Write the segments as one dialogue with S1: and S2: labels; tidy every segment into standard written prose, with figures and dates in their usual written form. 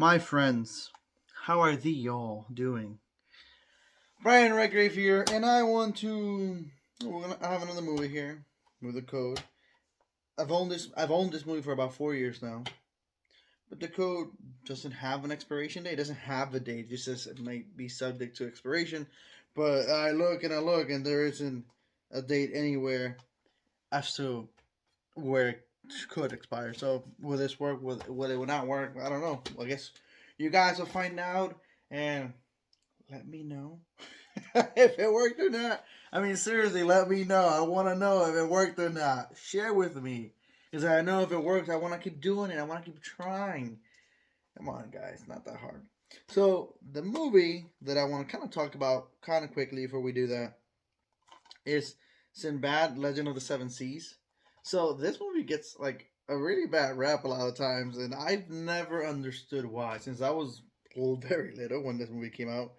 S1: My friends, how are thee all doing? Brian Redgrave here, and I want to. I have another movie here with a code. I've owned this movie for about 4 years now, but the code doesn't have an expiration date. It doesn't have a date. It just says it might be subject to expiration. But I look, and there isn't a date anywhere as to where it could expire. So will this work? Will it not work? I don't know. I guess you guys will find out and let me know if it worked or not. I mean, seriously, let me know. I want to know if it worked or not. Share with me. Because I know if it works, I want to keep doing it. I want to keep trying. Come on, guys. Not that hard. So, the movie that I want to kind of talk about kind of quickly before we do that is Sinbad, Legend of the Seven Seas. So, this movie gets like a really bad rap a lot of times, and I've never understood why. Since I was very little when this movie came out,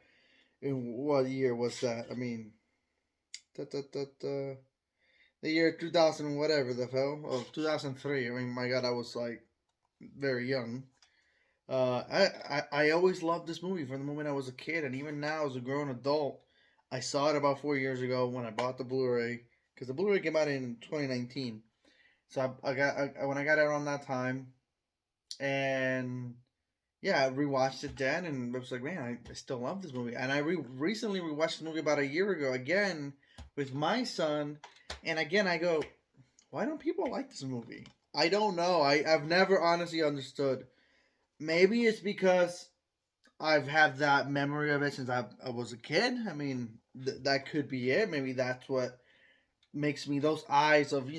S1: in what year was that? I mean, da, da, da, da, the year 2000 whatever the hell. Oh, 2003. I mean, my God, I was like very young. I always loved this movie from the moment I was a kid, and even now as a grown adult, I saw it about 4 years ago when I bought the Blu-ray because the Blu-ray came out in 2019. So when I got it around that time, and yeah, I rewatched it then, and I was like, man, I still love this movie. And I recently rewatched the movie about a year ago again with my son, and again I go, why don't people like this movie? I don't know. I've never honestly understood. Maybe it's because I've had that memory of it since I was a kid. I mean, that could be it. Maybe that's what makes me those eyes of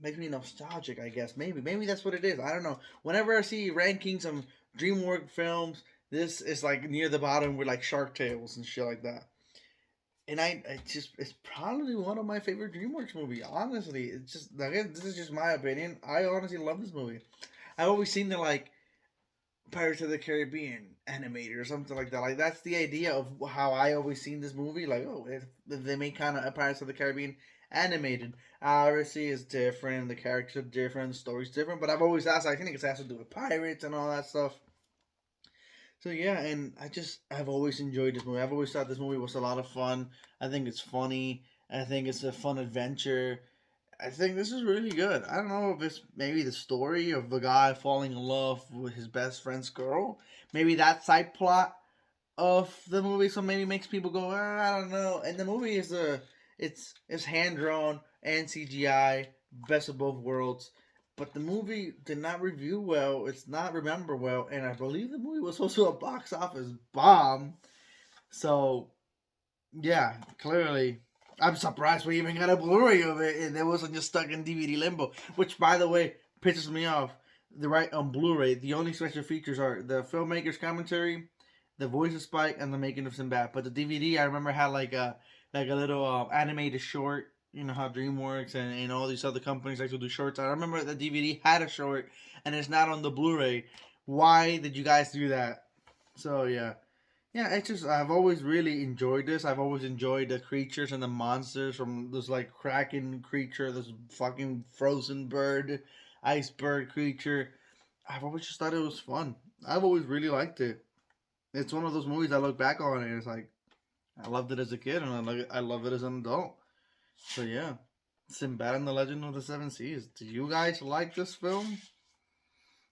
S1: makes me nostalgic. I guess maybe that's what it is. I don't know. Whenever I see rankings of DreamWorks films, this is like near the bottom with like Shark Tales and shit like that. And it's probably one of my favorite DreamWorks movie. Honestly, it's just again, this is just my opinion. I honestly love this movie. I've always seen the like Pirates of the Caribbean animated or something like that. Like that's the idea of how I always seen this movie. Like, oh, if they make kind of a Pirates of the Caribbean animated. Obviously, it's different. The characters are different. The story's different. But I've always asked. I think it has to do with pirates and all that stuff. So yeah, and I've always enjoyed this movie. I've always thought this movie was a lot of fun. I think it's funny. I think it's a fun adventure. I think this is really good. I don't know if it's maybe the story of the guy falling in love with his best friend's girl. Maybe that side plot of the movie, so maybe makes people go, I don't know. And the movie is it's hand drawn and CGI, best of both worlds. But the movie did not review well. It's not remembered well, and I believe the movie was also a box office bomb. So yeah, clearly. I'm surprised we even got a Blu-ray of it and it wasn't just stuck in DVD limbo. Which, by the way, pisses me off. The right on Blu-ray, the only special features are the filmmaker's commentary, the voice of Spike, and the making of Sinbad. But the DVD, I remember had like a little animated short. You know how DreamWorks and all these other companies like to do shorts. I remember the DVD had a short, and it's not on the Blu-ray. Why did you guys do that? So yeah. Yeah, it's just I've always really enjoyed this. I've always enjoyed the creatures and the monsters from this like kraken creature, this fucking frozen bird, iceberg creature. I've always just thought it was fun. I've always really liked it. It's one of those movies I look back on and it's like I loved it as a kid and I love it as an adult. So yeah, Sinbad and the Legend of the Seven Seas. Do you guys like this film?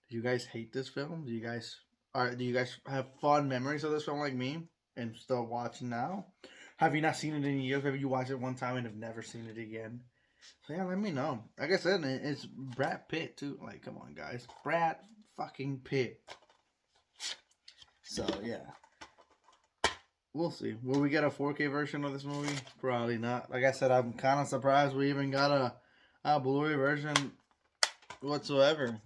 S1: Do you guys hate this film? Do you guys have fond memories of this film like me and still watching now? Have you not seen it in years? Maybe you watched it one time and have never seen it again. So yeah, let me know. Like I said, it's Brad Pitt too. Like, come on, guys, Brad fucking Pitt. So yeah, we'll see. Will we get a 4K version of this movie? Probably not. Like I said, I'm kind of surprised we even got a Blu-ray version whatsoever.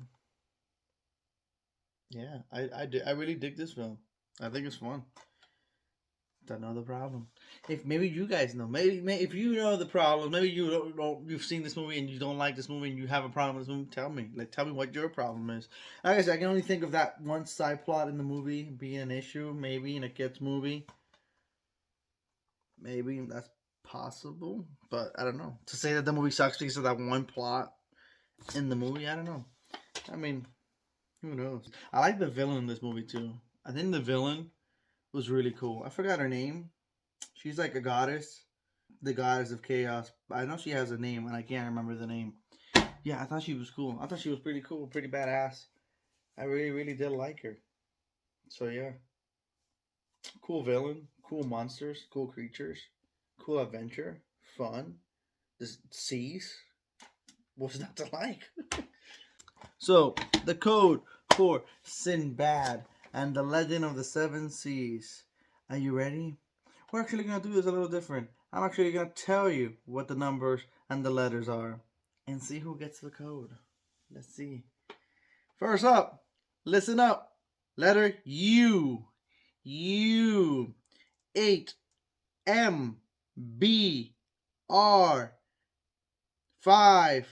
S1: Yeah, I really dig this film. I think it's fun. That's another problem. If maybe you guys know, maybe if you know the problem, maybe you've seen this movie and you don't like this movie and you have a problem with this movie. Tell me, like, tell me what your problem is. Like I said, I can only think of that one side plot in the movie being an issue. Maybe in a kids movie, maybe that's possible, but I don't know. To say that the movie sucks because of that one plot in the movie, I don't know. I mean, Who knows? I like the villain in this movie too. I think the villain was really cool. I forgot her name. She's like a goddess, the goddess of chaos. I know she has a name, and I can't remember the name. Yeah, I thought she was cool. I thought she was pretty cool, pretty badass. I really, really did like her. So yeah, cool villain, cool monsters, cool creatures, cool adventure, fun. The seas. What's not to like? So the code for Sinbad and the Legend of the Seven Seas. Are you ready? We're actually gonna do this a little different. I'm actually gonna tell you what the numbers and the letters are, and see who gets the code. Let's see. First up, listen up. Letter U. U. 8 M B R 5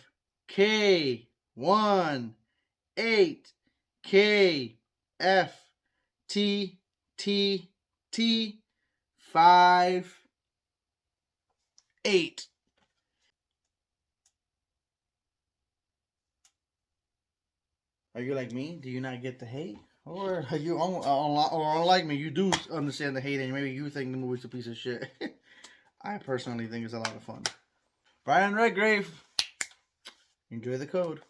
S1: K 1 8 K F T T T 5 8. Are you like me? Do you not get the hate? Or are you or unlike me, you do understand the hate and maybe you think the movie's a piece of shit. I personally think it's a lot of fun. Brian Redgrave, enjoy the code.